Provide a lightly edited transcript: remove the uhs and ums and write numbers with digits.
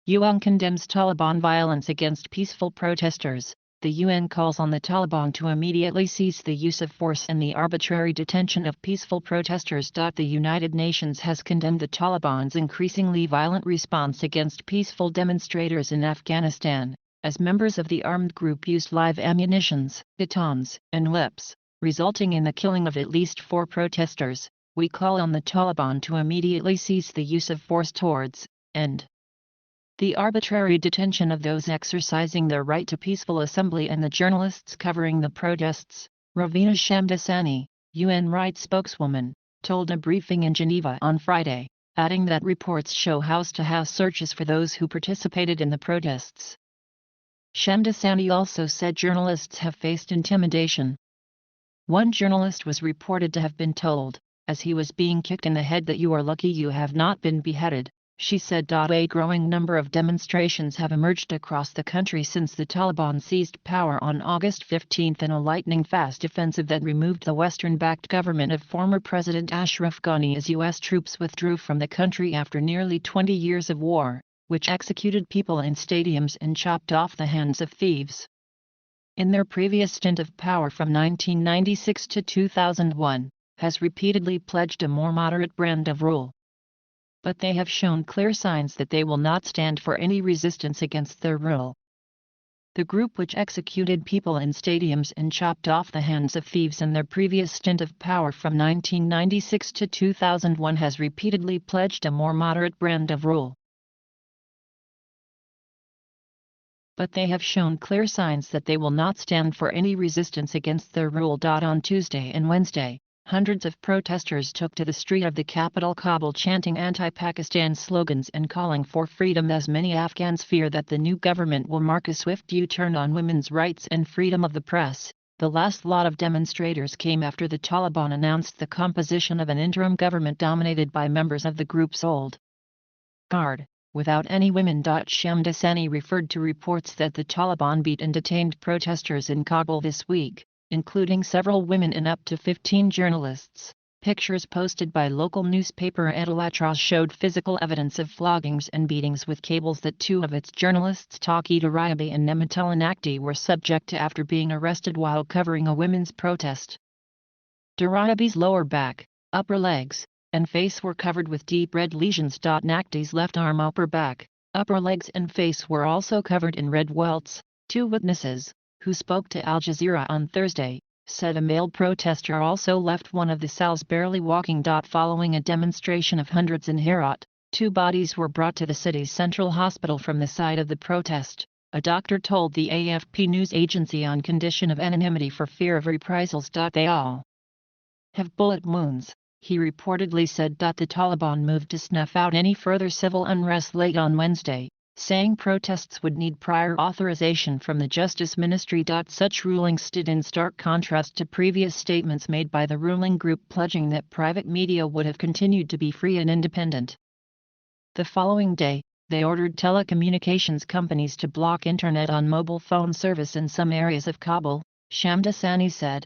UN condemns Taliban violence against peaceful protesters. The UN calls on the Taliban to immediately cease the use of force and the arbitrary detention of peaceful protesters. The United Nations has condemned the Taliban's increasingly violent response against peaceful demonstrators in Afghanistan, as members of the armed group used live ammunitions, batons, and whips, resulting in the killing of at least 4 protesters. We call on the Taliban to immediately cease the use of force towards, and the arbitrary detention of those exercising their right to peaceful assembly and the journalists covering the protests, Ravina Shamdasani, UN rights spokeswoman, told a briefing in Geneva on Friday, adding that reports show house-to-house searches for those who participated in the protests. Shamdasani also said journalists have faced intimidation. One journalist was reported to have been told, as he was being kicked in the head, that "you are lucky you have not been beheaded," she said. A growing number of demonstrations have emerged across the country since the Taliban seized power on August 15 in a lightning-fast offensive that removed the Western-backed government of former President Ashraf Ghani as U.S. troops withdrew from the country after nearly 20 years of war, which executed people in stadiums and chopped off the hands of thieves. In their previous stint of power from 1996 to 2001, has repeatedly pledged a more moderate brand of rule. But they have shown clear signs that they will not stand for any resistance against their rule. The group, which executed people in stadiums and chopped off the hands of thieves in their previous stint of power from 1996 to 2001, has repeatedly pledged a more moderate brand of rule. But they have shown clear signs that they will not stand for any resistance against their rule. On Tuesday and Wednesday, hundreds of protesters took to the street of the capital Kabul, chanting anti-Pakistan slogans and calling for freedom, as many Afghans fear that the new government will mark a swift U-turn on women's rights and freedom of the press. The last lot of demonstrators came after the Taliban announced the composition of an interim government dominated by members of the group's old guard, without any women. Shamdasani referred to reports that the Taliban beat and detained protesters in Kabul this week, including several women and up to 15 journalists. Pictures posted by local newspaper Adalatras showed physical evidence of floggings and beatings with cables that 2 of its journalists, Taqi Darayabi and Nematullah Naqdi, were subject to after being arrested while covering a women's protest. Darayabi's lower back, upper legs, and face were covered with deep red lesions. Naqdi's left arm, upper back, upper legs and face were also covered in red welts. 2 witnesses, who spoke to Al Jazeera on Thursday, said a male protester also left one of the cells barely walking. Following a demonstration of hundreds in Herat, 2 bodies were brought to the city's central hospital from the site of the protest, a doctor told the AFP news agency, on condition of anonymity for fear of reprisals. They all have bullet wounds, he reportedly said. The Taliban moved to snuff out any further civil unrest late on Wednesday, saying protests would need prior authorization from the Justice Ministry. Such rulings stood in stark contrast to previous statements made by the ruling group pledging that private media would have continued to be free and independent. The following day, they ordered telecommunications companies to block internet on mobile phone service in some areas of Kabul, Shamdasani said.